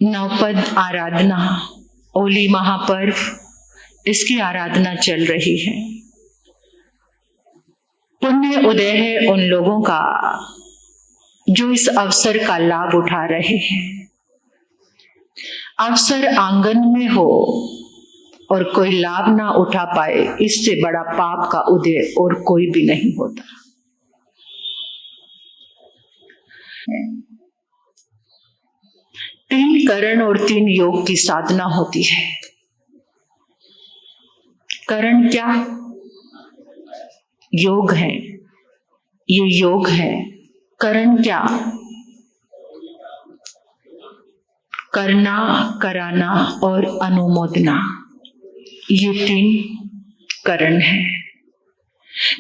नवपद आराधना, ओली महापर्व, इसकी आराधना चल रही है। पुण्य उदय है उन लोगों का जो इस अवसर का लाभ उठा रहे हैं। अवसर आंगन में हो और कोई लाभ ना उठा पाए, इससे बड़ा पाप का उदय और कोई भी नहीं होता। तीन करण और तीन योग की साधना होती है। करण क्या? योग है, ये योग है। करण क्या? करना, कराना और अनुमोदना, ये तीन करण है।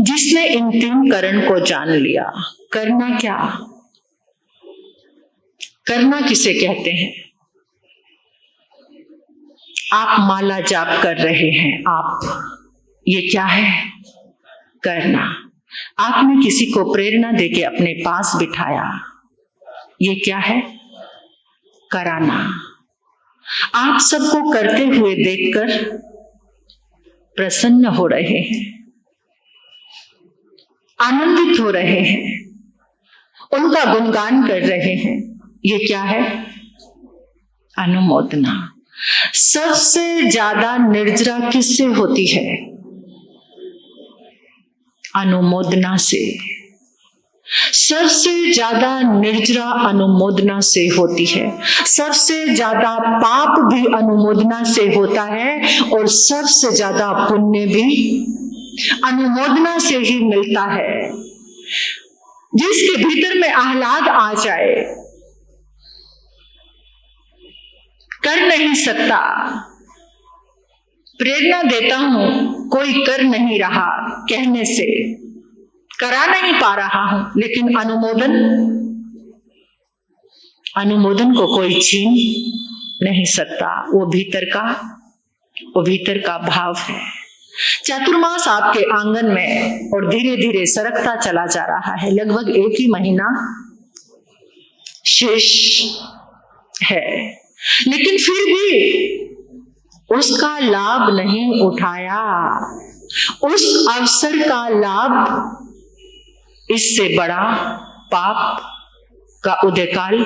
जिसने इन तीन करण को जान लिया, करना क्या? करना किसे कहते हैं? आप माला जाप कर रहे हैं, आप, ये क्या है? करना। आपने किसी को प्रेरणा देके अपने पास बिठाया, ये क्या है? कराना। आप सबको करते हुए देखकर प्रसन्न हो रहे हैं, आनंदित हो रहे हैं, उनका गुणगान कर रहे हैं, ये क्या है? अनुमोदना। सबसे ज्यादा निर्जरा किससे होती है? अनुमोदना से। सबसे ज्यादा निर्जरा अनुमोदना से होती है। सबसे ज्यादा पाप भी अनुमोदना से होता है और सबसे ज्यादा पुण्य भी अनुमोदना से ही मिलता है। जिसके भीतर में आह्लाद आ जाए, कर नहीं सकता, प्रेरणा देता हूं, कोई कर नहीं रहा, कहने से करा नहीं पा रहा हूं, लेकिन अनुमोदन को कोई छीन नहीं सकता। वो भीतर का भाव है। चातुर्मास आपके आंगन में और धीरे धीरे सरकता चला जा रहा है। लगभग 1 ही महीना शेष है, लेकिन फिर भी उसका लाभ नहीं उठाया। उस अवसर का लाभ, इससे बड़ा पाप का उदयकाल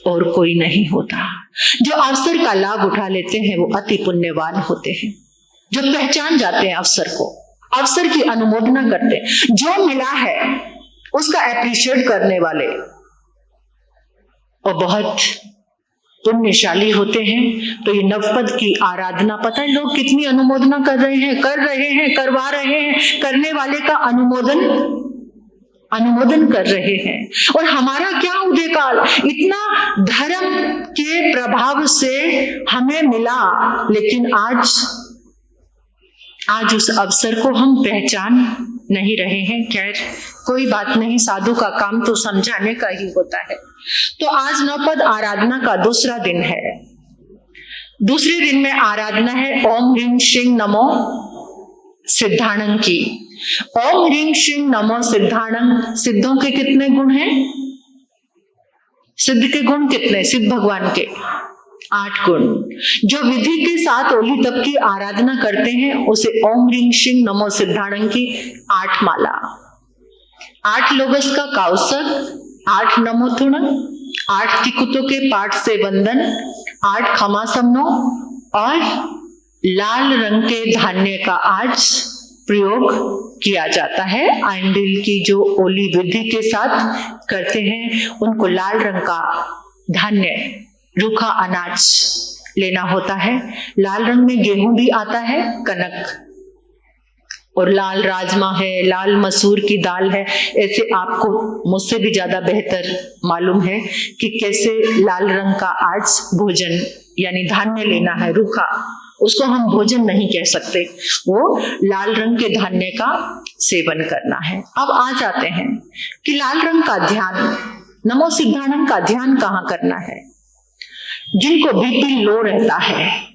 और कोई नहीं होता। जो अवसर का लाभ उठा लेते हैं वो अति पुण्यवान होते हैं। जो पहचान जाते हैं अवसर को, अवसर की अनुमोदना करते हैं, जो मिला है उसका एप्रिशिएट करने वाले और बहुत पुण्यशाली होते हैं। तो ये नवपद की आराधना, पता है लोग कितनी अनुमोदना कर रहे हैं, करवा रहे हैं, करने वाले का अनुमोदन कर रहे हैं। और हमारा क्या उदयकाल, इतना धर्म के प्रभाव से हमें मिला, लेकिन आज उस अवसर को हम पहचान नहीं रहे हैं। खैर कोई बात नहीं, साधु का काम तो समझाने का ही होता है। तो आज नवपद आराधना का दूसरा दिन है। दूसरे दिन में आराधना है ओम ह्रीं श्रीं नमो सिद्धाणं की। ओम ह्रीं श्रीं नमो सिद्धाणं। सिद्धों के कितने गुण हैं? सिद्ध के गुण कितने? सिद्ध भगवान के 8 गुण। जो विधि के साथ ओली तप की आराधना करते हैं उसे ओम ह्रीं श्रीं नमो सिद्धाणं की 8 माला, 8 लोगस का काउसक, 8 नमोथुण, 8 तिकुतों के पाठ से वंदन, 8 खमासमनो और लाल रंग के धान्य का आज प्रयोग किया जाता है। आइंडिल की जो ओली विधि के साथ करते हैं उनको लाल रंग का धान्य, रूखा अनाज लेना होता है। लाल रंग में गेहूं भी आता है, कनक, और लाल राजमा है, लाल मसूर की दाल है। ऐसे आपको मुझसे भी ज्यादा बेहतर मालूम है कि कैसे लाल रंग का आज भोजन यानी धान्य लेना है। रूखा, उसको हम भोजन नहीं कह सकते, वो लाल रंग के धान्य का सेवन करना है। अब आ जाते हैं कि लाल रंग का ध्यान, नमो सिद्धाणं का ध्यान कहाँ करना है? जिनको बीपी लो रहता है,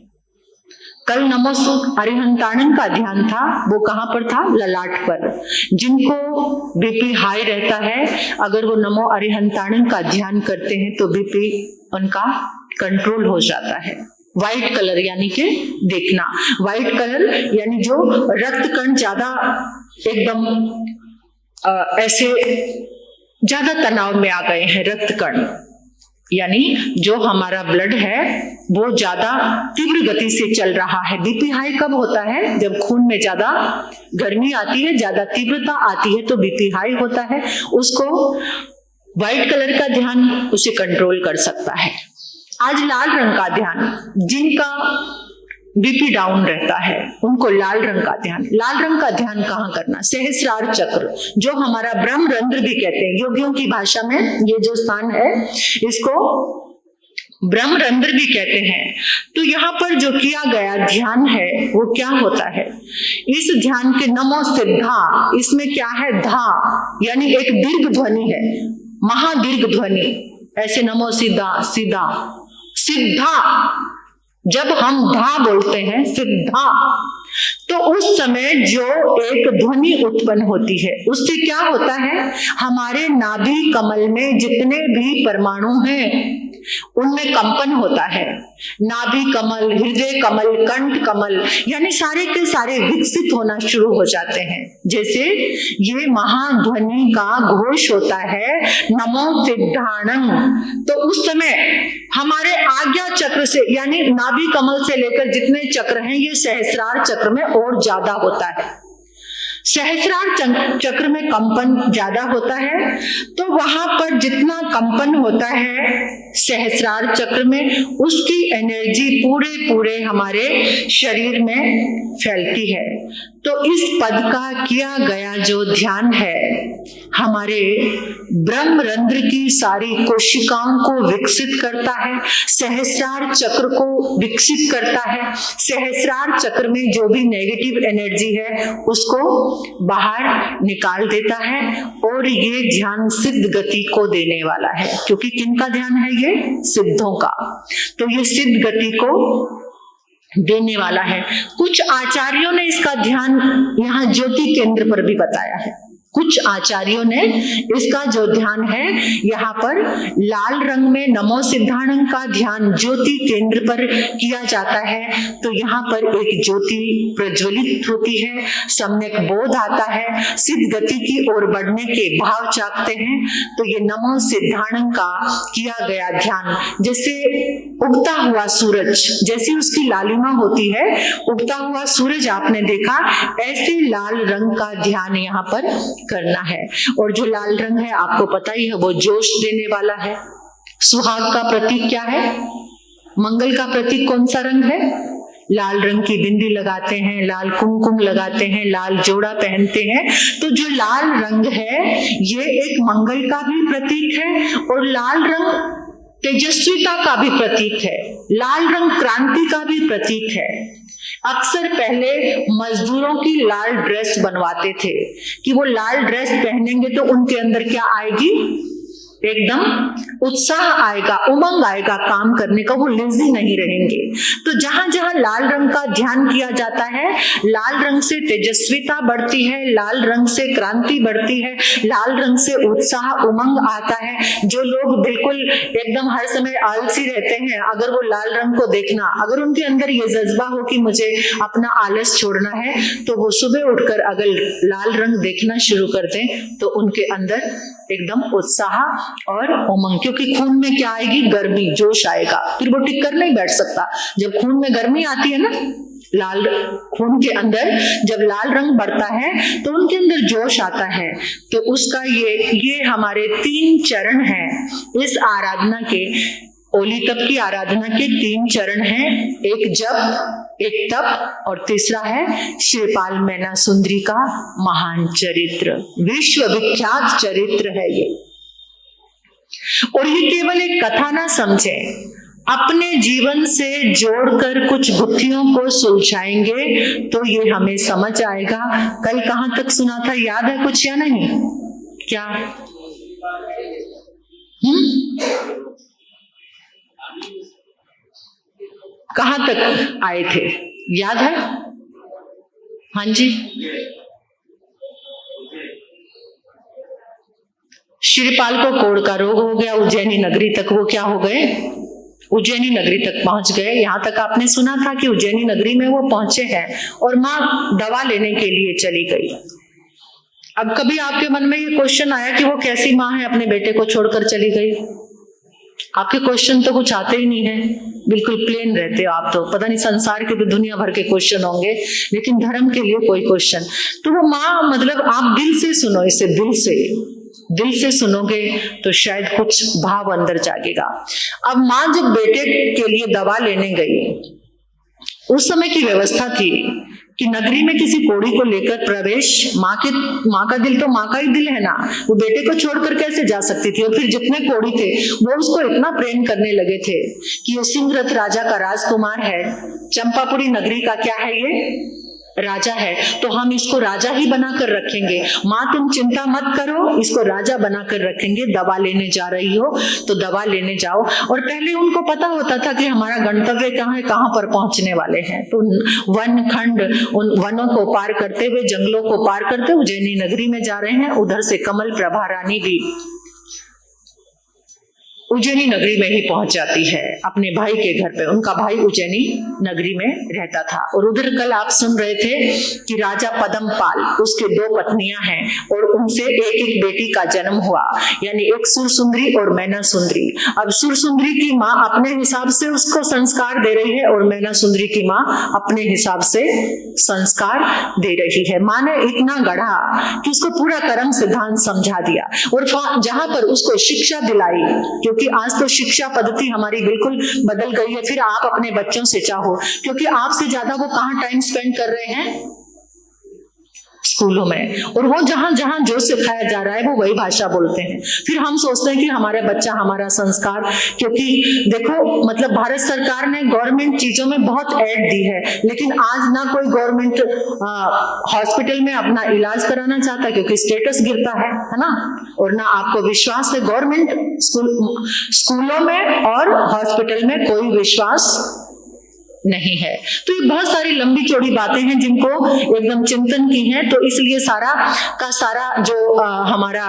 कल नमो अरिहंताणं का ध्यान था, वो कहाँ पर था? ललाट पर। जिनको बीपी हाई रहता है, अगर वो नमो अरिहंताणं का ध्यान करते हैं तो बीपी उनका कंट्रोल हो जाता है। व्हाइट कलर यानी कि देखना, व्हाइट कलर यानी जो रक्त कण ज्यादा एकदम ऐसे ज्यादा तनाव में आ गए हैं, रक्त कण यानी जो हमारा ब्लड है वो ज्यादा तीव्र गति से चल रहा है। बीपी हाई कब होता है? जब खून में ज्यादा गर्मी आती है, ज्यादा तीव्रता आती है तो बीपी हाई होता है। उसको व्हाइट कलर का ध्यान उसे कंट्रोल कर सकता है। आज लाल रंग का ध्यान, जिनका बीपी डाउन रहता है उनको लाल रंग का ध्यान। लाल रंग का ध्यान कहाँ करना? सहस्रार चक्र, जो हमारा ब्रह्म रंध्र भी कहते हैं योगियों की भाषा में, ये जो स्थान है इसको ब्रह्म रंध्र भी कहते हैं। तो यहाँ पर जो किया गया ध्यान है वो क्या होता है? इस ध्यान के नमो सिद्धा, इसमें क्या है? धा यानी एक दीर्घ ध्वनि है, महादीर्घ ध्वनि, ऐसे नमो सिद्धा, सीधा सिद्धा। जब हम धा बोलते हैं सिद्धा, तो उस समय जो एक ध्वनि उत्पन्न होती है उससे क्या होता है? हमारे नाभि कमल में जितने भी परमाणु हैं उनमें कंपन होता है। नाभि कमल, हृदय कमल, कंठ कमल यानी सारे के सारे विकसित होना शुरू हो जाते हैं। जैसे ये महाध्वनि का घोष होता है नमो सिद्धाणं, तो उस समय हमारे आज्ञा चक्र से यानी नाभि कमल से लेकर जितने चक्र हैं ये सहस्रार चक्र में और ज्यादा होता है। सहस्रार चक्र में कंपन ज्यादा होता है, तो वहां पर जितना कंपन होता है सहस्रार चक्र में, उसकी एनर्जी पूरे हमारे शरीर में फैलती है। तो इस पद का किया गया जो ध्यान है हमारे ब्रह्म रंध्र की सारी कोशिकाओं को विकसित करता है, सहस्रार चक्र को विकसित करता है, सहस्रार चक्र में जो भी नेगेटिव एनर्जी है उसको बाहर निकाल देता है। और ये ध्यान सिद्ध गति को देने वाला है, क्योंकि किनका ध्यान है? ये सिद्धों का। तो ये सिद्ध गति को देने वाला है। कुछ आचार्यों ने इसका ध्यान यहाँ ज्योति केंद्र पर भी बताया है। कुछ आचार्यों ने इसका जो ध्यान है यहाँ पर लाल रंग में नमो सिद्धाणं का ध्यान ज्योति केंद्र पर किया जाता है। तो यहाँ पर एक ज्योति प्रज्वलित होती है, सम्यक बोध आता है, सिद्ध गति की ओर बढ़ने के भाव जागते हैं। तो ये नमो सिद्धाणं का किया गया ध्यान, जैसे उगता हुआ सूरज, जैसी उसकी लालिमा होती है, उगता हुआ सूरज आपने देखा, ऐसे लाल रंग का ध्यान यहाँ पर करना है। और जो लाल रंग है आपको पता ही है वो जोश देने वाला है। सुहाग का प्रतीक क्या है? मंगल का प्रतीक कौन सा रंग है? लाल रंग की बिंदी लगाते हैं, लाल कुमकुम लगाते हैं, लाल जोड़ा पहनते हैं। तो जो लाल रंग है ये एक मंगल का भी प्रतीक है और लाल रंग तेजस्विता का भी प्रतीक है, लाल रंग क्रांति का भी प्रतीक है। अक्सर पहले मजदूरों की लाल ड्रेस बनवाते थे कि वो लाल ड्रेस पहनेंगे तो उनके अंदर क्या आएगी? एकदम उत्साह आएगा, उमंग आएगा काम करने का, वो लेजी नहीं रहेंगे। तो जहां जहां लाल रंग का ध्यान किया जाता है, लाल रंग से तेजस्विता बढ़ती है, लाल रंग से क्रांति बढ़ती है, लाल रंग से उत्साह उमंग आता है। जो लोग बिल्कुल एकदम हर समय आलसी रहते हैं, अगर वो लाल रंग को देखना, अगर उनके अंदर ये जज्बा हो कि मुझे अपना आलस छोड़ना है, तो वो सुबह उठकर अगर लाल रंग देखना शुरू कर दें तो उनके अंदर एकदम उत्साह और उमंग, क्योंकि खून में क्या आएगी? गर्मी, जोश आएगा, फिर वो टिक कर नहीं बैठ सकता। जब खून में गर्मी आती है ना, लाल खून के अंदर जब लाल रंग बढ़ता है तो उनके अंदर जोश आता है। तो उसका ये हमारे 3 चरण हैं इस आराधना के, ओली तप की आराधना के 3 चरण हैं, एक जप, एक तप और तीसरा है श्रीपाल मैना सुंदरी का महान चरित्र, विश्व विख्यात चरित्र है ये। और ये केवल एक कथा ना समझे, अपने जीवन से जोड़कर कुछ गुत्थियों को सुलझाएंगे तो ये हमें समझ आएगा। कल कहां तक सुना था, याद है कुछ या नहीं? क्या कहां तक आए थे, याद है? हाँ जी, श्रीपाल को कोढ़ का रोग हो गया, उज्जैनी नगरी तक वो क्या हो गए? उज्जैनी नगरी तक पहुंच गए। यहाँ तक आपने सुना था कि उज्जैनी नगरी में वो पहुंचे हैं और माँ दवा लेने के लिए चली गई। अब कभी आपके मन में ये क्वेश्चन आया कि वो कैसी माँ है, अपने बेटे को छोड़कर चली गई? आपके क्वेश्चन तो कुछ आते ही नहीं है, बिल्कुल प्लेन रहते हो आप तो। पता नहीं संसार के तो दुनिया भर के क्वेश्चन होंगे, लेकिन धर्म के लिए कोई क्वेश्चन। तो वो माँ, मतलब आप दिल से सुनो इसे, दिल से सुनोगे तो शायद कुछ भाव अंदर जागेगा। अब माँ जब बेटे के लिए दवा लेने गई, उस समय की व्यवस्था थी कि नगरी में किसी कोढ़ी को लेकर प्रवेश, माँ का दिल तो माँ का ही दिल है ना, वो बेटे को छोड़कर कैसे जा सकती थी? और फिर जितने कोढ़ी थे वो उसको इतना प्रेम करने लगे थे कि ये सिंहरथ राजा का राजकुमार है, चंपापुरी नगरी का क्या है, ये राजा है, तो हम इसको राजा ही बनाकर रखेंगे। माँ तुम चिंता मत करो, इसको राजा बनाकर रखेंगे। दवा लेने जा रही हो तो दवा लेने जाओ। और पहले उनको पता होता था कि हमारा गंतव्य कहाँ है, कहाँ पर पहुंचने वाले हैं। तो वन खंड, उन वनों को पार करते हुए, जंगलों को पार करते उज्जैनी नगरी में जा रहे हैं। उधर से कमल प्रभा रानी भी उज्जैनी नगरी में ही पहुंच जाती है अपने भाई के घर पे। उनका भाई उज्जैनी नगरी में रहता था। और उधर कल आप सुन रहे थे कि राजा पद्मपाल, उसके 2 पत्नियां हैं और उनसे एक एक बेटी का जन्म हुआ, यानी एक सुरसुंदरी और मैना सुंदरी। अब सुरसुंदरी की माँ अपने हिसाब से उसको संस्कार दे रही है और मैना सुंदरी की माँ अपने हिसाब से संस्कार दे रही है। माँ ने इतना गढ़ा कि उसको पूरा कर्म सिद्धांत समझा दिया और जहां पर उसको शिक्षा दिलाई, क्योंकि आज तो शिक्षा पद्धति हमारी बिल्कुल बदल गई है। फिर आप अपने बच्चों से चाहो, क्योंकि आपसे ज्यादा वो कहाँ टाइम स्पेंड कर रहे हैं? स्कूलों में। और वो जहां जहां जो सिखाया जा रहा है वो वही भाषा बोलते हैं। फिर हम सोचते हैं कि हमारे बच्चा, हमारा संस्कार, क्योंकि देखो मतलब भारत सरकार ने गवर्नमेंट चीजों में बहुत ऐड दी है, लेकिन आज ना कोई गवर्नमेंट हॉस्पिटल में अपना इलाज कराना चाहता क्योंकि स्टेटस गिरता है ना, और ना आपको विश्वास है गवर्नमेंट स्कूलों में और हॉस्पिटल में कोई विश्वास नहीं है। तो ये बहुत सारी लंबी चौड़ी बातें हैं जिनको एकदम चिंतन की हैं। तो इसलिए सारा का सारा जो हमारा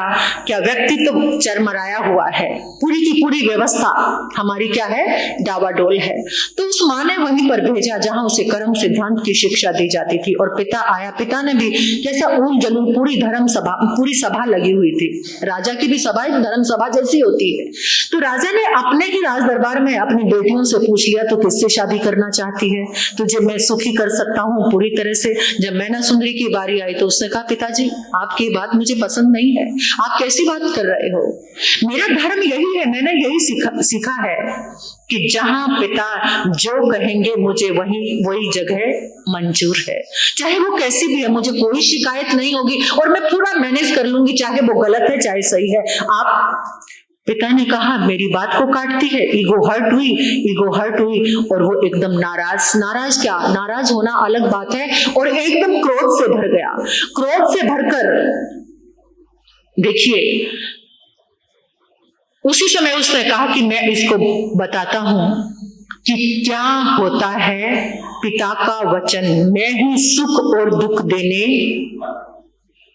क्या व्यक्तित्व चरमराया हुआ है, पूरी की पूरी व्यवस्था हमारी क्या है, डावाडोल है। तो उस माँ ने वहीं पर भेजा जहां उसे कर्म सिद्धांत की शिक्षा दी जाती थी। और पिता आया, पिता ने भी कैसा ऊल जलूल, पूरी सभा लगी हुई थी। राजा की भी सभा एक धर्म सभा जैसी होती है। तो राजा ने अपने ही राज दरबार में अपनी बेटियों से पूछ लिया, तो किससे शादी करना चाहती है? तुझे मैं सुखी कर सकता हूँ पूरी तरह से। जब मैना सुंदरी की बारी आई तो उसने कहा, पिताजी आपकी बात मुझे पसंद नहीं है, आप कैसी बात कर रहे हो? मेरा धर्म यही है, मैंने यही सीखा है कि जहां पिता जो कहेंगे मुझे वही जगह मंजूर है, चाहे वो कैसी भी है, मुझे कोई शिकायत नहीं होगी और मैं पूरा मैनेज कर लूंगी, चाहे वो गलत है चाहे सही है। आप पिता ने कहा मेरी बात को काटती है, ईगो हर्ट हुई और वो एकदम नाराज क्या, नाराज होना अलग बात है, और एकदम क्रोध से भर गया। क्रोध से भरकर देखिए उसी समय उसने कहा कि मैं इसको बताता हूं कि क्या होता है पिता का वचन, मैं ही सुख और दुख देने।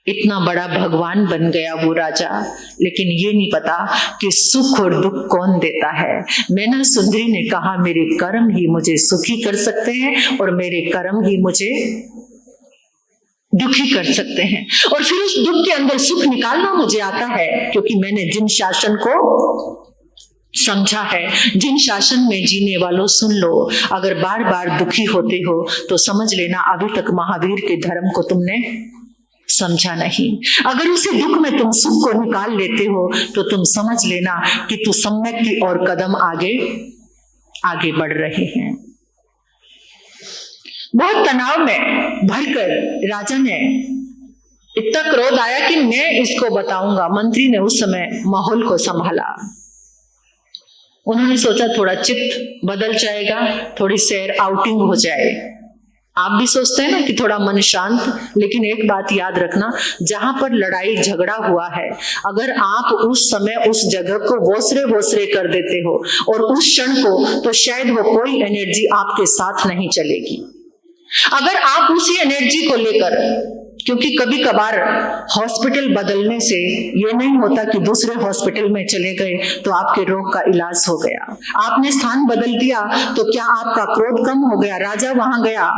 इतना बड़ा भगवान बन गया वो राजा, लेकिन ये नहीं पता कि सुख और दुख कौन देता है। मैना सुंदरी ने कहा मेरे कर्म ही मुझे सुखी कर सकते हैं और मेरे कर्म ही मुझे दुखी कर सकते हैं, और फिर उस दुख के अंदर सुख निकालना मुझे आता है, क्योंकि मैंने जिन शासन को समझा है। जिन शासन में जीने वालों सुन लो, अगर बार बार दुखी होते हो तो समझ लेना अभी तक महावीर के धर्म को तुमने समझा नहीं। अगर उसे दुख में तुम सुख को निकाल लेते हो तो तुम समझ लेना कि तू सम्यक की ओर कदम आगे बढ़ रहे हैं। बहुत तनाव में भरकर राजा ने इतना क्रोध आया कि मैं इसको बताऊंगा। मंत्री ने उस समय माहौल को संभाला। उन्होंने सोचा थोड़ा चित्त बदल जाएगा, थोड़ी सैर आउटिंग हो जाए। आप भी सोचते हैं ना कि थोड़ा मन शांत, लेकिन एक बात याद रखना, जहां पर लड़ाई झगड़ा हुआ है, अगर आप उस समय उस जगह को वोसरे कर देते हो और उस क्षण को, तो शायद वो कोई एनर्जी आपके साथ नहीं चलेगी। अगर आप उसी एनर्जी को लेकर क्योंकि कभी कभार हॉस्पिटल बदलने से ये नहीं होता कि दूसरे हॉस्पिटल में चले गए तो आपके रोग का इलाज हो गया। आपने स्थान बदल दिया तो क्या आपका क्रोध कम हो गया? राजा वहां गया,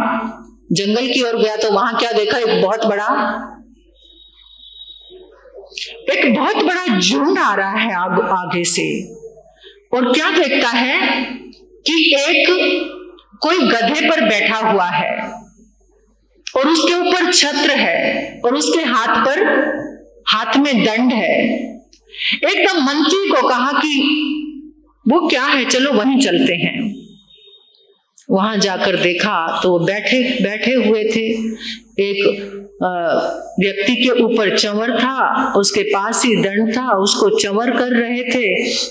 जंगल की ओर गया, तो वहां क्या देखा? एक बहुत बड़ा झुंड आ रहा है आगे से, और क्या देखता है कि कोई गधे पर बैठा हुआ है और उसके ऊपर छत्र है और उसके हाथ में दंड है। एकदम मंत्री को कहा कि वो क्या है, चलो वहीं चलते हैं। वहां जाकर देखा तो वो बैठे हुए थे। एक व्यक्ति के ऊपर चंवर था, उसके पास ही दंड था, उसको चंवर कर रहे थे।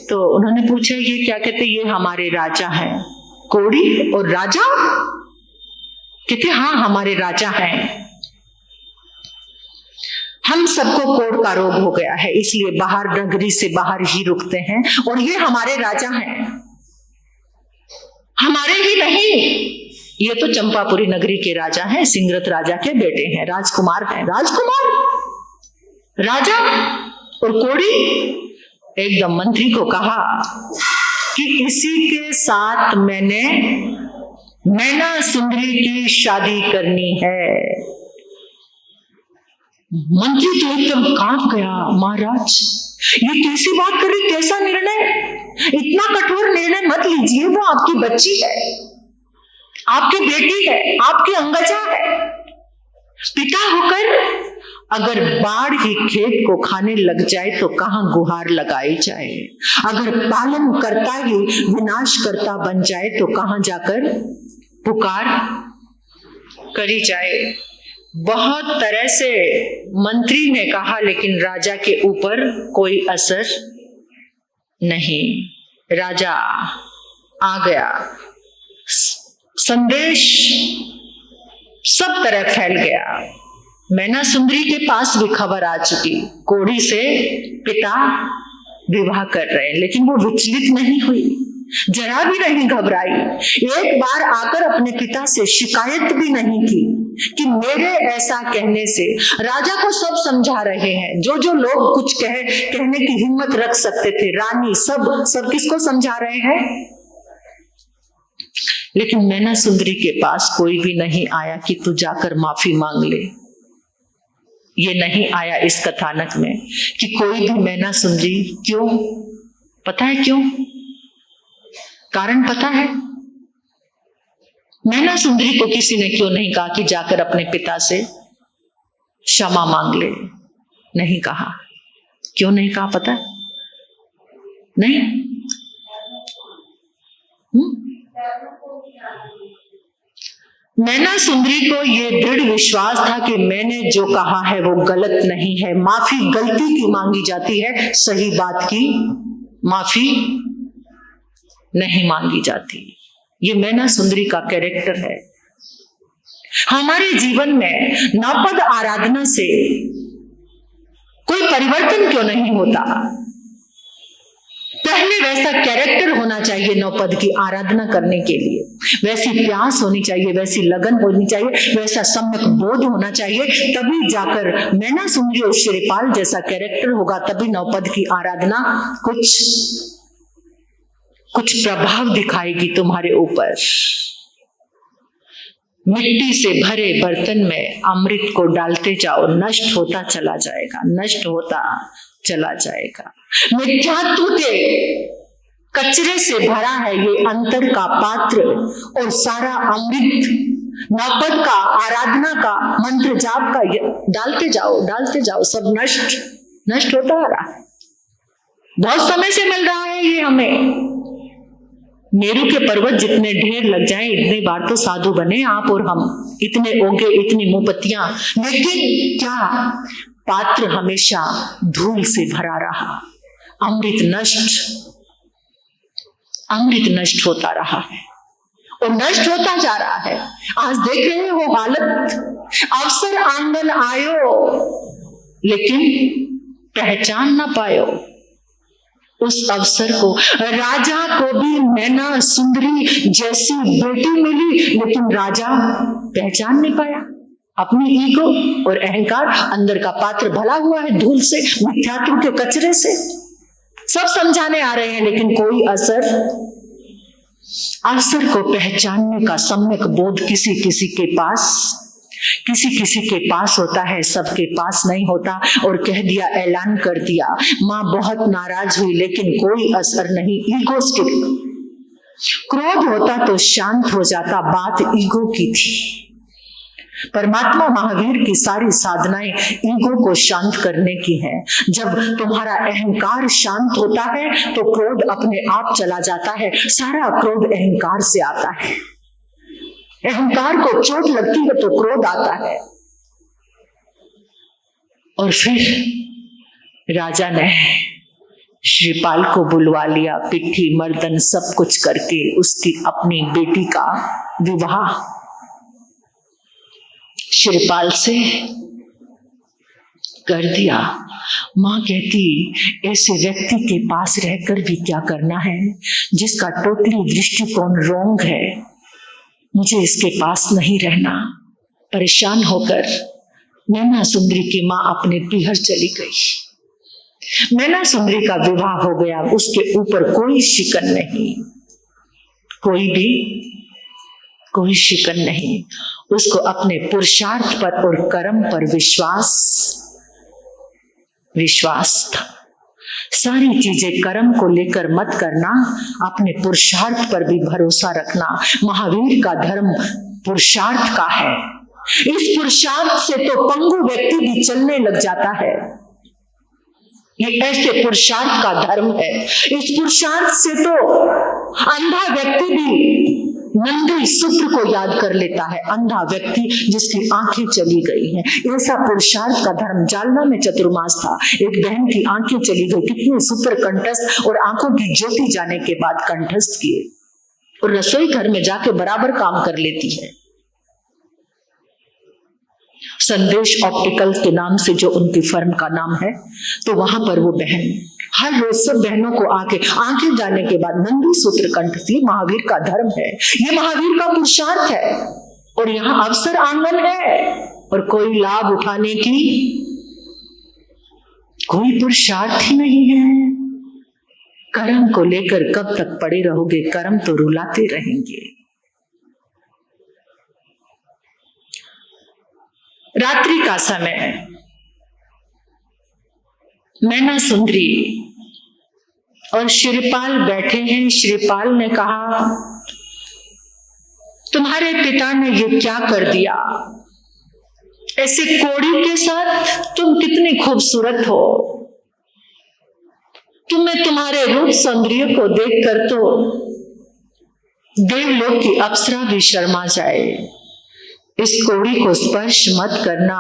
तो उन्होंने पूछा ये क्या कहते? ये हमारे राजा हैं। कोड़ी और राजा? कहते हाँ हमारे राजा हैं। हम सबको कोढ़ का रोग हो गया है, इसलिए बाहर नगरी से बाहर ही रुकते हैं, और ये हमारे राजा हैं। हमारे ही नहीं, ये तो चंपापुरी नगरी के राजा हैं, सिंगरत राजा के बेटे हैं, राजकुमार हैं। राजकुमार, राजा और कोड़ी? एकदम मंत्री को कहा कि इसी के साथ मैंने मैना सुंदरी की शादी करनी है। मंत्री तो एकदम कांप गया, महाराज ये कैसी बात कर रही, कैसा निर्णय? इतना कठोर निर्णय मत लीजिए, वो आपकी बच्ची है, आपकी बेटी है, आपकी अंगजा है। पिता होकर अगर बाढ़ ही खेत को खाने लग जाए तो कहां गुहार लगाई जाए? अगर पालन करता ही विनाश करता बन जाए तो कहां जाकर पुकार करी जाए? बहुत तरह से मंत्री ने कहा, लेकिन राजा के ऊपर कोई असर नहीं। राजा आ गया, संदेश सब तरह फैल गया। मैना सुंदरी के पास भी खबर आ चुकी, कोड़ी से पिता विवाह कर रहे, लेकिन वो विचलित नहीं हुई, जरा भी नहीं घबराई। एक बार आकर अपने पिता से शिकायत भी नहीं की कि मेरे ऐसा कहने से, राजा को सब समझा रहे हैं, जो लोग कुछ कहने की हिम्मत रख सकते थे, रानी सब किसको समझा रहे हैं, लेकिन मैना सुंदरी के पास कोई भी नहीं आया कि तू जाकर माफी मांग ले। ये नहीं आया इस कथानक में कि कोई भी मैना सुंदरी, क्यों? पता है क्यों? कारण पता है? मैना सुंदरी को किसी ने क्यों नहीं कहा कि जाकर अपने पिता से क्षमा मांग ले? नहीं कहा। क्यों नहीं कहा पता है? नहीं? मैना सुंदरी को यह दृढ़ विश्वास था कि मैंने जो कहा है वो गलत नहीं है। माफी गलती की मांगी जाती है, सही बात की माफी नहीं मांगी जाती। ये मैना सुंदरी का कैरेक्टर है। हमारे जीवन में नवपद आराधना से कोई परिवर्तन क्यों नहीं होता? पहले वैसा कैरेक्टर होना चाहिए नवपद की आराधना करने के लिए, वैसी प्यास होनी चाहिए, वैसी लगन होनी चाहिए, वैसा सम्यक बोध होना चाहिए, तभी जाकर मैना सुंदरी और श्रीपाल जैसा कैरेक्टर होगा, तभी नवपद की आराधना कुछ प्रभाव दिखाएगी तुम्हारे ऊपर। मिट्टी से भरे बर्तन में अमृत को डालते जाओ, नष्ट होता चला जाएगा, नष्ट होता चला जाएगा। मिथ्यात्व के कचरे से भरा है ये अंतर का पात्र, और सारा अमृत नवपद का, आराधना का, मंत्र जाप का डालते जाओ, सब नष्ट होता आ रहा है। बहुत समय से मिल रहा है ये हमें। मेरू के पर्वत जितने ढेर लग जाएं, इतने बार तो साधु बने आप और हम, इतने ओगे, इतनी मुंहपत्तियां, लेकिन क्या पात्र हमेशा धूल से भरा रहा। अमृत नष्ट होता रहा है और नष्ट होता जा रहा है। आज देख रहे हो हालत, अवसर आंगन आयो लेकिन पहचान ना पायो उस अवसर को। राजा को भी मैना सुंदरी जैसी बेटी मिली, लेकिन राजा पहचान नहीं पाया अपनी ईगो और अहंकार, अंदर का पात्र भला हुआ है धूल से, मिथ्यात्व के कचरे से। सब समझाने आ रहे हैं लेकिन कोई असर को पहचानने का सम्यक बोध किसी किसी के पास होता है, सबके पास नहीं होता। और कह दिया, ऐलान कर दिया, मां बहुत नाराज हुई लेकिन कोई असर नहीं। ईगो स्टिक, क्रोध होता तो शांत हो जाता, बात ईगो की थी। परमात्मा महावीर की सारी साधनाएं ईगो को शांत करने की है। जब तुम्हारा अहंकार शांत होता है तो क्रोध अपने आप चला जाता है। सारा क्रोध अहंकार से आता है। अहंकार को चोट लगती है तो क्रोध आता है। और फिर राजा ने श्रीपाल को बुलवा लिया, पिट्ठी मर्दन सब कुछ करके उसकी अपनी बेटी का विवाह श्रीपाल से कर दिया। मां कहती, ऐसे व्यक्ति के पास रहकर भी क्या करना है जिसका टोटली दृष्टिकोण रॉन्ग है। मुझे इसके पास नहीं रहना। परेशान होकर मैना सुंदरी की मां अपने पीहर चली गई। मैना सुंदरी का विवाह हो गया, उसके ऊपर कोई शिकन नहीं, कोई शिकन नहीं। उसको अपने पुरुषार्थ पर और कर्म पर विश्वास था। सारी चीजें कर्म को लेकर मत करना, अपने पुरुषार्थ पर भी भरोसा रखना। महावीर का धर्म पुरुषार्थ का है। इस पुरुषार्थ से तो पंगु व्यक्ति भी चलने लग जाता है। ये ऐसे पुरुषार्थ का धर्म है। इस पुरुषार्थ से तो अंधा व्यक्ति भी नंदी सूत्र को याद कर लेता है। अंधा व्यक्ति जिसकी आंखें चली गई हैं, ऐसा पुरुषार्थ का धर्म। जालना में चतुर्मास था, एक बहन की आंखें चली गई, कितने सूत्र कंठस्थ और आंखों की ज्योति जाने के बाद कंठस्थ किए, और रसोई घर में जाके बराबर काम कर लेती है। संदेश ऑप्टिकल्स के नाम से जो उनकी फर्म का नाम है, तो वहां पर वो बहन हर रोज सब बहनों को आके आंखें जाने के बाद नंदी सूत्र कंठ से, महावीर का धर्म है, ये महावीर का पुरुषार्थ है। और यहाँ अवसर आंगन है और कोई लाभ उठाने की कोई पुरुषार्थ ही नहीं है। कर्म को लेकर कब तक पड़े रहोगे? कर्म तो रुलाते रहेंगे। रात्रि का समय, मैना सुंदरी और श्रीपाल बैठे हैं। श्रीपाल ने कहा, तुम्हारे पिता ने ये क्या कर दिया? ऐसे कोड़ी के साथ तुम कितनी खूबसूरत हो। तुम्हें तुम्हारे रूप सौंदर्य को देखकर तो देवलोक की अप्सरा भी शर्मा जाए। इस कोड़ी को स्पर्श मत करना,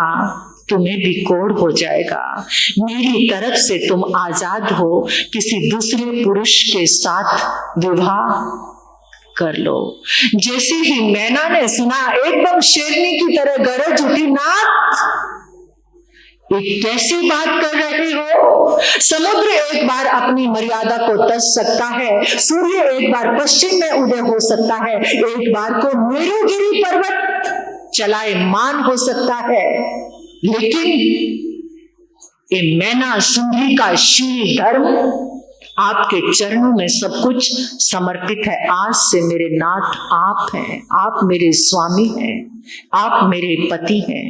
तुम्हें भी कोढ़ हो जाएगा। मेरी तरफ से तुम आजाद हो, किसी दूसरे पुरुष के साथ विवाह कर लो। जैसे ही मैना ने सुना, एकदम शेरनी की तरह गरज उठी, नाथ ये कैसी बात कर रहे हो? समुद्र एक बार अपनी मर्यादा को तज सकता है, सूर्य एक बार पश्चिम में उदय हो सकता है, एक बार को मेरुगिरी पर्वत चलायमान हो सकता है, लेकिन ये मैना सुंदरी का शील धर्म आपके चरणों में सब कुछ समर्पित है। आज से मेरे नाथ आप हैं, आप मेरे स्वामी हैं, आप मेरे पति हैं।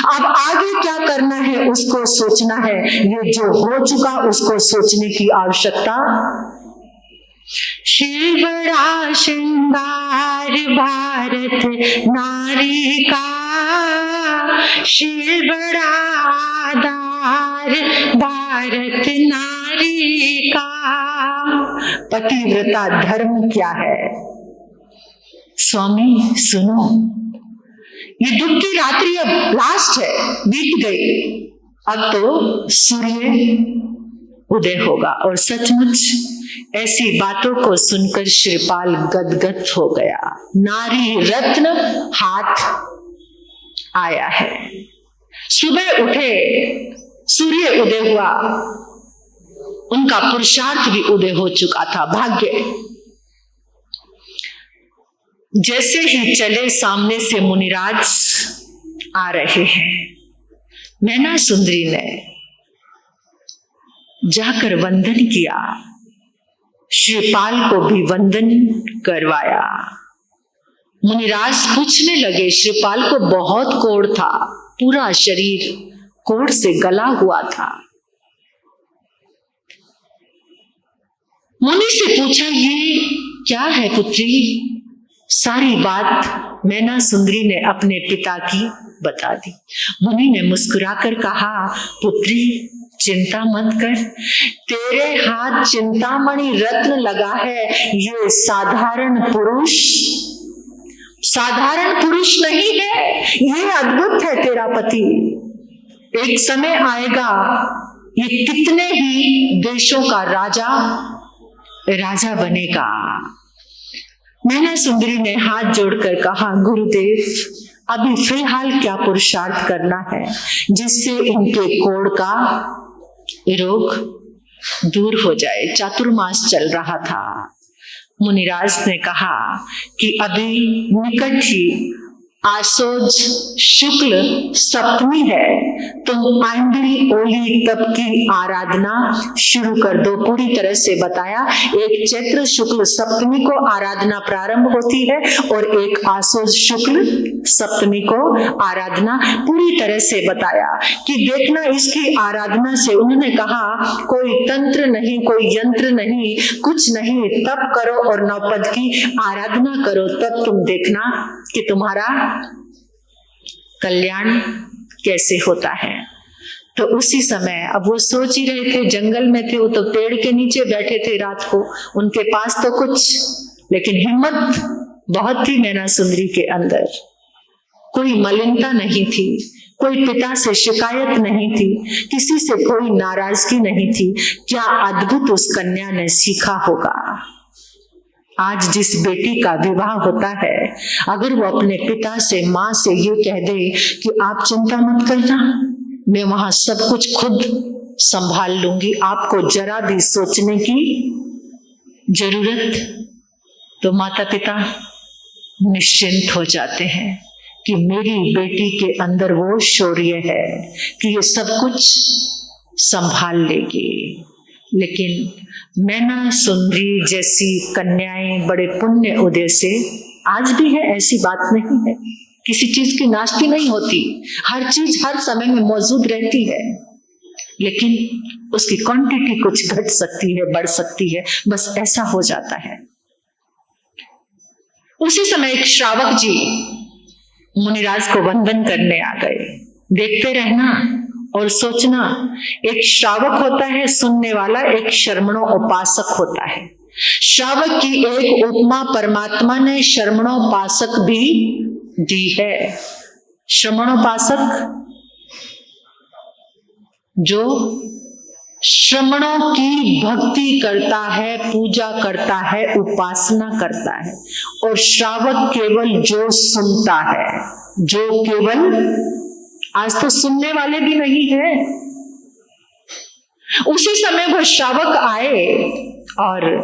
अब आगे क्या करना है उसको सोचना है। ये जो हो चुका उसको सोचने की आवश्यकता। श्री बड़ा श्रृंगार भारत नारी का, श्री बड़ा आधार भारत नारी का। पतिव्रता धर्म क्या है? स्वामी सुनो, ये दुख की रात्रि अब लास्ट है, बीत गई। अब तो सूर्य उदय होगा। और सचमुच ऐसी बातों को सुनकर श्रीपाल गदगद हो गया। नारी रत्न हाथ आया है। सुबह उठे, सूर्य उदय हुआ, उनका पुरुषार्थ भी उदय हो चुका था। भाग्य जैसे ही चले, सामने से मुनिराज आ रहे हैं। मैना सुंदरी ने जाकर वंदन किया, श्रीपाल को भी वंदन करवाया। मुनिराज पूछने लगे, श्रीपाल को बहुत कोढ़ था, पूरा शरीर कोढ़ से गला हुआ था। मुनि से पूछा, ये क्या है पुत्री? सारी बात मैना सुंदरी ने अपने पिता की बता दी। मुनि ने मुस्कुराकर कहा, पुत्री चिंता मत कर, तेरे हाथ चिंतामणि रत्न लगा है। ये साधारण पुरुष नहीं है, ये अद्भुत है तेरा पति। एक समय आएगा ये कितने ही देशों का राजा बनेगा। मैना सुंदरी ने हाथ जोड़कर कहा, गुरुदेव अभी फिलहाल क्या पुरुषार्थ करना है जिससे इनके कोढ़ का रोग दूर हो जाए। चातुर्मास चल रहा था। मुनिराज ने कहा कि अभी निकट ही आसोज शुक्ल सप्तमी है, तुम आंबिल ओली तप की आराधना शुरू कर दो। पूरी तरह से बताया, एक चैत्र शुक्ल सप्तमी को आराधना प्रारंभ होती है और एक आसोज शुक्ल सप्तमी को आराधना पूरी तरह से बताया कि देखना इसकी आराधना से, उन्होंने कहा कोई तंत्र नहीं, कोई यंत्र नहीं, कुछ नहीं, तप करो और नौपद की आराधना करो, तब तुम देखना कि तुम्हारा कल्याण कैसे होता है। तो उसी समय अब वो सोच ही रहे थे, जंगल में थे, वो तो पेड़ के नीचे बैठे थे रात को, उनके पास तो कुछ, लेकिन हिम्मत बहुत थी मैना सुंदरी के अंदर। कोई मलिनता नहीं थी, कोई पिता से शिकायत नहीं थी, किसी से कोई नाराजगी नहीं थी। क्या अद्भुत उस कन्या ने सीखा होगा। आज जिस बेटी का विवाह होता है, अगर वो अपने पिता से, माँ से ये कह दे कि आप चिंता मत करना, मैं वहां सब कुछ खुद संभाल लूंगी, आपको जरा भी सोचने की जरूरत, तो माता पिता निश्चिंत हो जाते हैं कि मेरी बेटी के अंदर वो शौर्य है कि ये सब कुछ संभाल लेगी। लेकिन मैना सुंदरी जैसी कन्याएं बड़े पुण्य उदय से आज भी है, ऐसी बात नहीं है, किसी चीज की नास्ती नहीं होती, हर चीज हर समय में मौजूद रहती है, लेकिन उसकी क्वांटिटी कुछ घट सकती है, बढ़ सकती है, बस ऐसा हो जाता है। उसी समय एक श्रावक जी मुनिराज को वंदन करने आ गए। देखते रहना और सोचना, एक श्रावक होता है सुनने वाला, एक शर्मणो उपासक होता है। श्रावक की एक उपमा परमात्मा ने शर्मणोपासक भी दी है। श्रमणोपासक जो श्रमणों की भक्ति करता है, पूजा करता है, उपासना करता है, और श्रावक केवल जो सुनता है, जो केवल, आज तो सुनने वाले भी नहीं है। उसी समय वो श्रावक आए और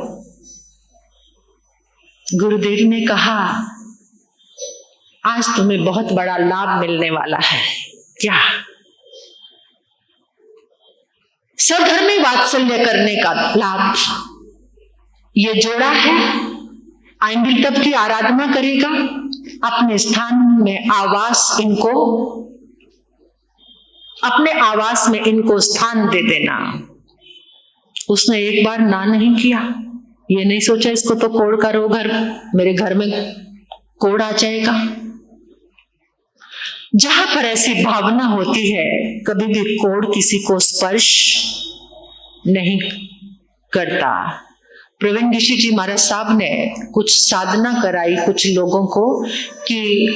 गुरुदेव ने कहा, आज तुम्हें बहुत बड़ा लाभ मिलने वाला है। क्या? सधर्मी वात्सल्य करने का लाभ। ये जोड़ा है, आइंबिल तप की आराधना करेगा, अपने स्थान में आवास, इनको अपने आवास में इनको स्थान दे देना। उसने एक बार ना नहीं किया, ये नहीं सोचा इसको तो कोढ़ का रोग है, मेरे घर में कोढ़ आ जाएगा। जहां पर ऐसी भावना होती है, कभी भी कोढ़ किसी को स्पर्श नहीं करता। प्रवीण ऋषि जी महाराज साहब ने कुछ साधना कराई कुछ लोगों को कि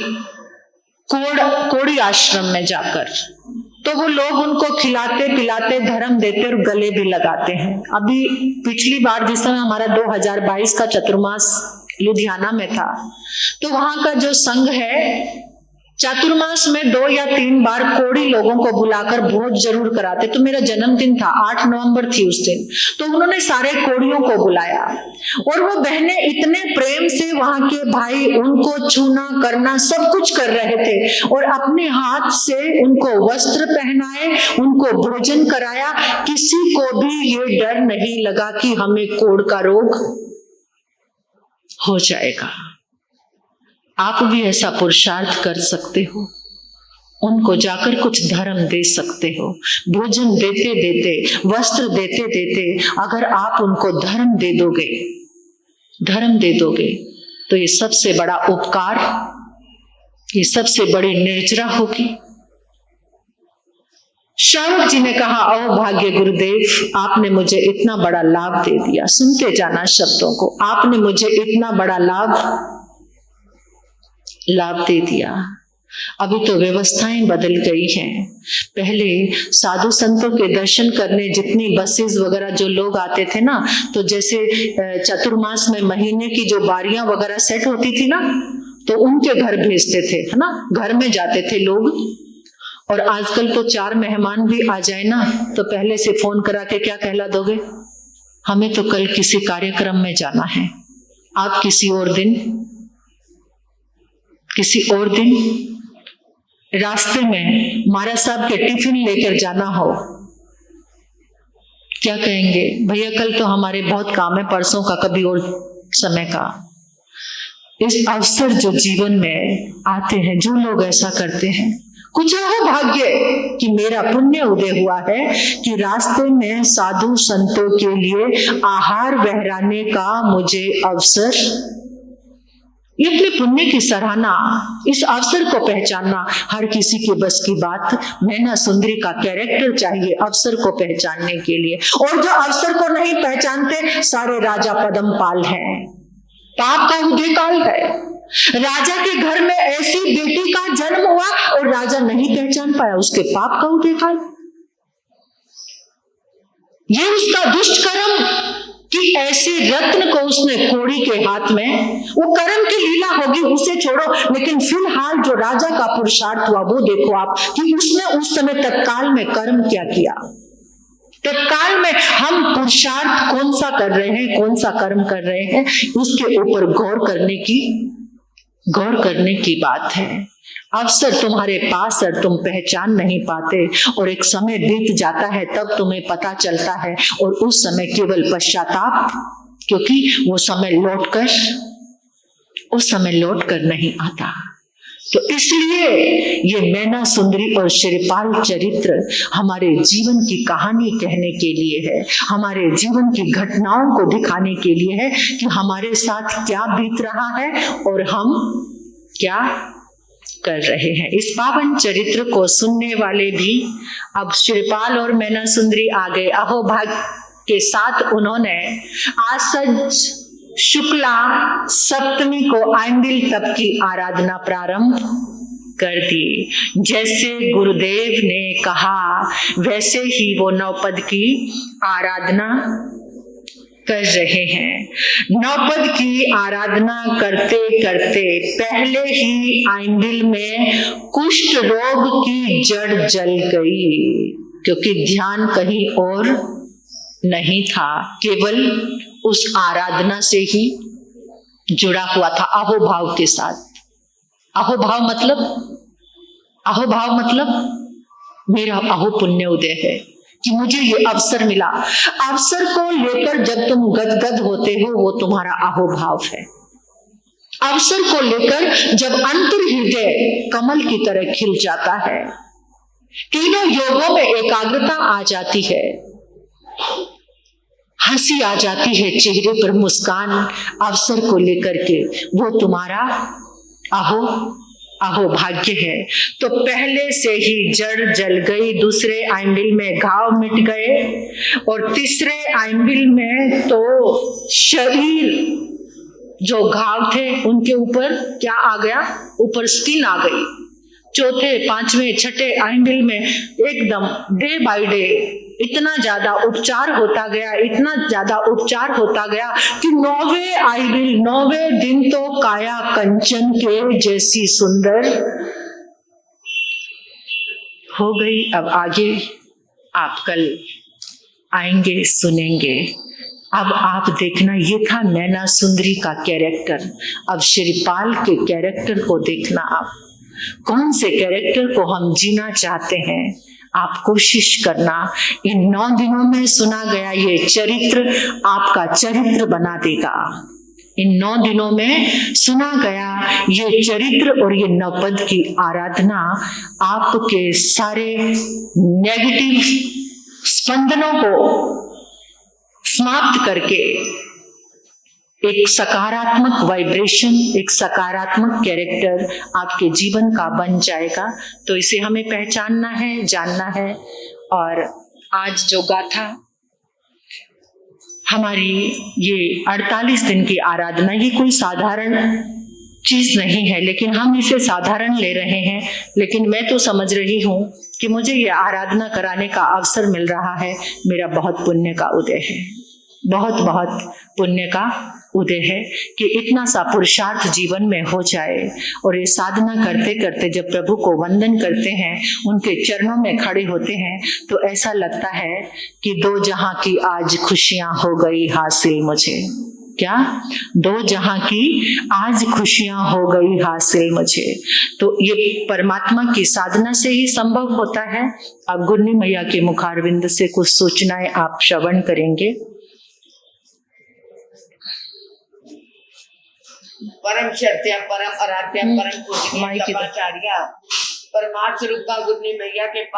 कोढ़ी आश्रम में जाकर, तो वो लोग उनको खिलाते पिलाते धर्म देते और गले भी लगाते हैं। अभी पिछली बार जिस समय हमारा 2022 का चतुर्मास लुधियाना में था, तो वहां का जो संघ है, चातुर्मास में 2 या 3 बार कोढ़ी लोगों को बुलाकर भोज जरूर कराते। तो मेरा जन्मदिन था, 8 नवंबर थी उस दिन, तो उन्होंने सारे कोढ़ियों को बुलाया और वो बहनें इतने प्रेम से थे वहां के भाई, उनको छूना करना सब कुछ कर रहे थे और अपने हाथ से उनको वस्त्र पहनाए, उनको भोजन कराया। किसी को भी ये डर नहीं लगा कि हमें कोढ़ का रोग हो जाएगा। आप भी ऐसा पुरुषार्थ कर सकते हो, उनको जाकर कुछ धर्म दे सकते हो। भोजन देते देते, वस्त्र देते देते अगर आप उनको धर्म दे दोगे तो ये सबसे बड़ा उपकार, ये सबसे बड़ी निर्जरा होगी। श्रावक जी ने कहा, ओ भाग्य गुरुदेव, आपने मुझे इतना बड़ा लाभ दे दिया। सुनते जाना शब्दों को, आपने मुझे इतना बड़ा लाभ दे दिया। अभी तो व्यवस्थाएं बदल गई हैं। पहले साधु संतों के दर्शन करने जितनी बसेस वगैरह जो लोग आते थे ना, तो जैसे चतुर्मास में महीने की जो बारियां वगैरह सेट होती थी ना, तो उनके घर भेजते थे, है ना, घर में जाते थे लोग। और आजकल तो 4 मेहमान भी आ जाए ना, तो पहले से फोन करा के क्या कहला दोगे, हमें तो कल किसी कार्यक्रम में जाना है, आप किसी और दिन रास्ते में महाराज साहब के टिफिन लेकर जाना हो, क्या कहेंगे, भैया कल तो हमारे बहुत काम है, परसों का, कभी और समय का। इस अवसर जो जीवन में आते हैं, जो लोग ऐसा करते हैं, कुछ हो भाग्य कि मेरा पुण्य उदय हुआ है कि रास्ते में साधु संतों के लिए आहार बहराने का मुझे अवसर, ये अपने पुण्य की सराहना, इस अवसर को पहचानना हर किसी के बस की बात। नैना सुंदरी का कैरेक्टर चाहिए अवसर को पहचानने के लिए, और जो अवसर को नहीं पहचानते सारे राजा पद्मपाल हैं, पाप का उदय काल है। राजा के घर में ऐसी बेटी का जन्म हुआ और राजा नहीं पहचान पाया उसके पाप का उदय काल। ये उसका दुष्ट कर्म कि ऐसे रत्न को उसने कोड़ी के हाथ में, वो कर्म की लीला होगी, उसे छोड़ो, लेकिन फिलहाल जो राजा का पुरुषार्थ हुआ वो देखो आप कि उसने उस समय तत्काल में कर्म क्या किया। तत्काल में हम पुरुषार्थ कौन सा कर रहे हैं, कौन सा कर्म कर रहे हैं, उसके ऊपर गौर करने की बात है। अवसर तुम्हारे पास है, तुम पहचान नहीं पाते, और एक समय बीत जाता है तब तुम्हें पता चलता है, और उस समय केवल पश्चाताप, क्योंकि वो समय लौट कर नहीं आता। तो इसलिए ये मैना सुंदरी और श्रीपाल चरित्र हमारे जीवन की कहानी कहने के लिए है, हमारे जीवन की घटनाओं को दिखाने के लिए है कि हमारे साथ क्या बीत रहा है और हम क्या कर रहे हैं। इस पावन चरित्र को सुनने वाले भी, अब श्रीपाल और मैना सुंदरी आ गए, अहोभाग्य के साथ उन्होंने आज शुक्ला सप्तमी को आइंबिल तप की आराधना प्रारंभ कर दी। जैसे गुरुदेव ने कहा वैसे ही वो नवपद की आराधना कर रहे हैं। नवपद की आराधना करते करते पहले ही आइंबिल में कुष्ठ रोग की जड़ जल गई, क्योंकि ध्यान कहीं और नहीं था, केवल उस आराधना से ही जुड़ा हुआ था अहोभाव के साथ। अहोभाव मतलब मेरा अहो पुण्य उदय है कि मुझे ये अवसर मिला। अवसर को लेकर जब तुम गदगद होते हो वो तुम्हारा अहोभाव है। अवसर को लेकर जब अंतर हृदय कमल की तरह खिल जाता है, तीनों योगों में एकाग्रता आ जाती है, हंसी आ जाती है चेहरे पर, मुस्कान अवसर को लेकर के, वो तुम्हारा अहो भाग्य है। तो पहले से ही जड़ जल गई, दूसरे आइंबिल में घाव मिट गए, और तीसरे आइंबिल में तो शरीर जो घाव थे उनके ऊपर क्या आ गया, ऊपर स्किन आ गई। चौथे, पांचवें, छठे आइंबिल में एकदम डे बाय डे इतना ज्यादा उपचार होता गया कि 9वें आइंबिल 9वें दिन तो काया कंचन के जैसी सुंदर हो गई। अब आगे आप कल आएंगे, सुनेंगे। अब आप देखना, ये था नैना सुंदरी का कैरेक्टर। अब श्रीपाल के कैरेक्टर को देखना, आप कौन से कैरेक्टर को हम जीना चाहते हैं। आप कोशिश करना, इन 9 दिनों में सुना गया ये चरित्र आपका चरित्र बना देगा। इन 9 दिनों में सुना गया ये चरित्र और ये नवपद की आराधना आपके सारे नेगेटिव स्पंदनों को समाप्त करके एक सकारात्मक वाइब्रेशन, एक सकारात्मक कैरेक्टर आपके जीवन का बन जाएगा। तो इसे हमें पहचानना है, जानना है। और आज जो गाथा हमारी ये 48 दिन की आराधना, ये कोई साधारण चीज नहीं है, लेकिन हम इसे साधारण ले रहे हैं। लेकिन मैं तो समझ रही हूँ कि मुझे ये आराधना कराने का अवसर मिल रहा है, मेरा बहुत पुण्य का उदय है, बहुत बहुत पुण्य का उदय है कि इतना सा पुरुषार्थ जीवन में हो जाए। और ये साधना करते करते जब प्रभु को वंदन करते हैं, उनके चरणों में खड़े होते हैं, तो ऐसा लगता है कि 2 जहां की आज खुशियां हो गई हासिल मुझे। क्या? 2 जहां की आज खुशियां हो गई हासिल मुझे। तो ये परमात्मा की साधना से ही संभव होता है। अब गुरनी मैया के मुखारविंद से कुछ सूचनाएं आप श्रवण करेंगे। परम शर्त्या, परम आराध्या, परम पूजनीय तपाचार्या, परमार्थ रूपा गुरनी मैया के